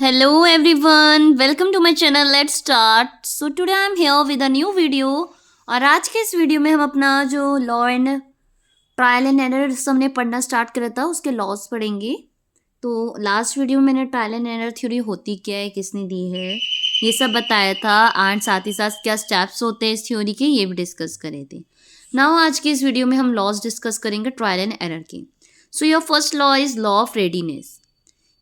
Hello everyone, welcome to my channel. Let's start. So today I'm here with a new video. और आज के इस video में हम अपना जो law and trial and error हमने पढ़ना स्टार्ट करा था उसके लॉज पढ़ेंगे. तो लास्ट वीडियो में मैंने ट्रायल एंड एरर थ्योरी होती क्या है, किसने दी है, ये सब बताया था. एंड साथ ही साथ क्या स्टेप्स होते हैं इस थ्योरी के, ये भी डिस्कस करे थे. नाउ आज के इस वीडियो में हम लॉज डिस्कस करेंगे ट्रायल एंड एरर के. So your first law is law of readiness.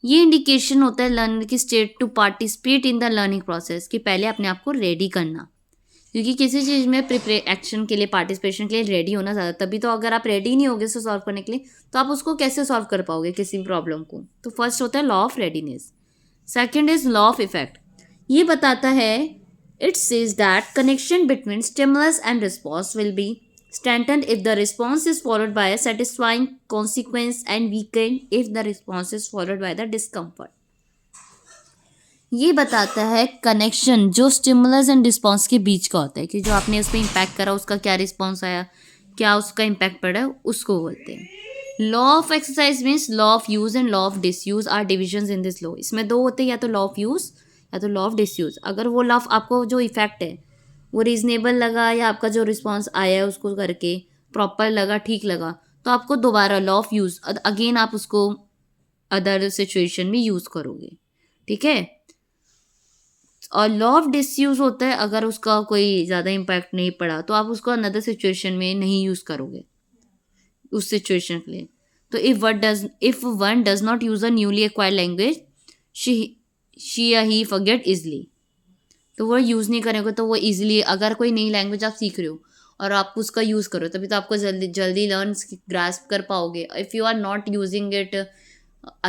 ये इंडिकेशन होता है लर्नर की state to participate in the learning process, कि पहले अपने आप को रेडी करना. क्योंकि किसी चीज़ में एक्शन के लिए, पार्टिसिपेशन के लिए रेडी होना ज़्यादा, तभी तो अगर आप रेडी नहीं होगे उसको सॉल्व करने के लिए तो आप उसको कैसे सॉल्व कर पाओगे किसी भी प्रॉब्लम को. तो फर्स्ट होता है law of readiness. Second is law of effect. ये बताता है, it says that connection between stimulus and response will be strengthened if the response is followed by a satisfying consequence and weakened if the response is followed by the discomfort. ये बताता है connection जो stimulus and response के बीच का होता है, कि जो आपने उस पर इम्पैक्ट करा उसका क्या रिस्पॉन्स आया, क्या उसका इम्पैक्ट पड़ा है, उसको बोलते हैं. Law of exercise means law of use and law of disuse are divisions in this law. इसमें दो होते हैं, या तो लॉ ऑफ यूज या तो लॉ ऑफ डिसयूज. अगर वो लॉ आपको जो इफेक्ट है वो रीजनेबल लगा, या आपका जो रिस्पॉन्स आया है उसको करके प्रॉपर लगा, ठीक लगा, तो आपको दोबारा लॉ ऑफ यूज़ अगेन आप उसको अदर सिचुएशन में यूज़ करोगे. ठीक है. और लॉ ऑफ डिसयूज़ होता है, अगर उसका कोई ज़्यादा इम्पैक्ट नहीं पड़ा तो आप उसको अनदर सिचुएशन में नहीं यूज़ करोगे उस सिचुएशन के लिए. तो if one does not use a newly acquired language she या ही फॉरगेट इजली. तो वो यूज़ नहीं करेंगे तो वो ईजिली, अगर कोई नई लैंग्वेज आप सीख रहे हो और आप उसका यूज़ करो तभी तो आपको जल्दी लर्न ग्रास्प कर पाओगे. If you are not using it,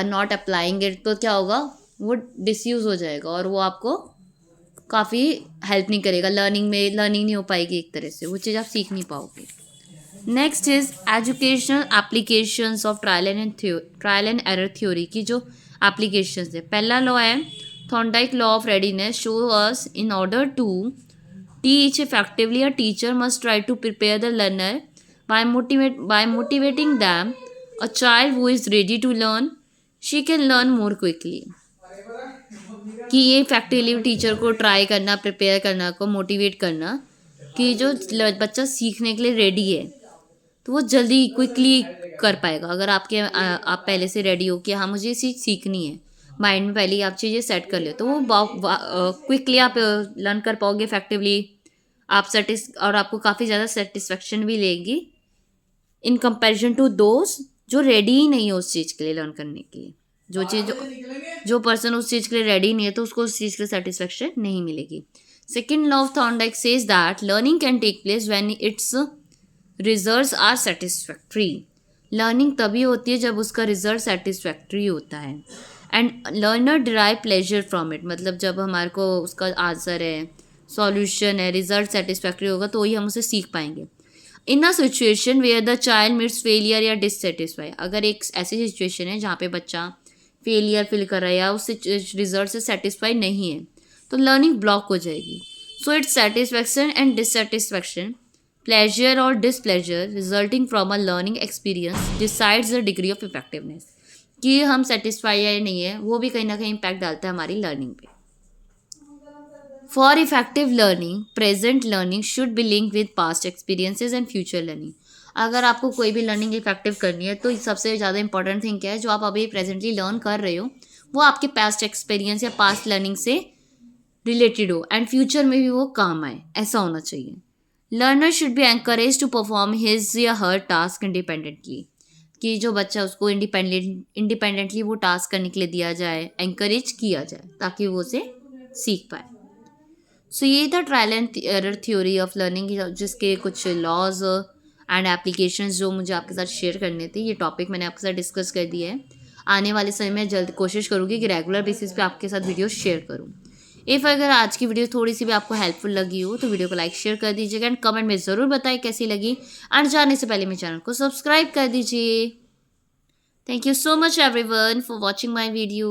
not applying it, तो क्या होगा, वो डिसयूज़ हो जाएगा और वो आपको काफ़ी हेल्प नहीं करेगा लर्निंग में. लर्निंग नहीं हो पाएगी एक तरह से, वो चीज़ आप सीख नहीं पाओगे. Next is educational applications of trial and error theory की जो एप्लीकेशंस है. पहला लॉ है Thorndike law of readiness. Show us, in order to teach effectively, a teacher must try to prepare the learner by motivating them. A child who is ready to learn, she can learn more quickly. कि ये effectively teacher को try करना, prepare करना, को motivate करना कि जो बच्चा सीखने के लिए रेडी है तो वो जल्दी क्विकली कर पाएगा. अगर आप पहले से रेडी हो कि हाँ मुझे ये चीज़ सीखनी है, माइंड में पहले ही आप चीज़ें सेट कर ले, तो वो क्विकली आप लर्न कर पाओगे इफेक्टिवली. आप और आपको काफ़ी ज़्यादा सेटिस्फेक्शन भी लेगी इन कंपैरिजन टू दोस्त जो रेडी ही नहीं है उस चीज़ के लिए लर्न करने के लिए. जो पर्सन उस चीज़ के लिए रेडी नहीं है तो उसको उस चीज़ के लिए सेटिस्फेक्शन नहीं मिलेगी. Second law of Thorndike says that learning can take place when its results are satisfactory. Learning तभी होती है जब उसका रिजल्ट सेटिस्फैक्ट्री होता है. And learner derive pleasure from it, मतलब जब हमारे को उसका आंसर है, सॉल्यूशन है, रिजल्ट सेटिस्फैक्ट्री होगा तो ही हम उसे सीख पाएंगे. In a situation where the child meets failure या डिससेटिस्फाई. अगर एक ऐसी सिचुएशन है जहाँ पे बच्चा फेलियर फील कर रहा है या उस रिजल्ट से सेटिस्फाई नहीं है तो लर्निंग ब्लॉक हो जाएगी. So it's satisfaction and dissatisfaction, pleasure और displeasure resulting from a learning experience decides the degree of effectiveness. कि हम सेटिस्फाई या नहीं है वो भी कहीं ना कहीं इम्पैक्ट डालता है हमारी लर्निंग पे. For effective learning present learning should be link with past experiences and future learning. अगर आपको कोई भी लर्निंग इफेक्टिव करनी है तो सबसे ज़्यादा इंपॉर्टेंट थिंग क्या है, जो आप अभी प्रेजेंटली लर्न कर रहे हो वो आपके पास्ट एक्सपीरियंस या पास्ट लर्निंग से रिलेटेड हो एंड फ्यूचर में भी वो काम आए, ऐसा होना चाहिए. Learner should be encourage to perform his या हर टास्क इंडिपेंडेंटली. कि जो बच्चा उसको इंडिपेंडेंटली वो टास्क करने के लिए दिया जाए, एंकरेज किया जाए ताकि वो उसे सीख पाए. सो ये था trial and error theory of learning, जिसके कुछ लॉज एंड एप्लीकेशंस जो मुझे आपके साथ शेयर करने थे. ये टॉपिक मैंने आपके साथ डिस्कस कर दिया है. आने वाले समय में जल्द कोशिश करूँगी कि रेगुलर बेसिस पे आपके साथ वीडियो शेयर करूँ. अगर आज की वीडियो थोड़ी सी भी आपको हेल्पफुल लगी हो तो वीडियो को लाइक शेयर कर दीजिएगा एंड कमेंट में ज़रूर बताएं कैसी लगी. एंड जाने से पहले मेरे चैनल को सब्सक्राइब कर दीजिए. Thank you so much everyone for watching my video.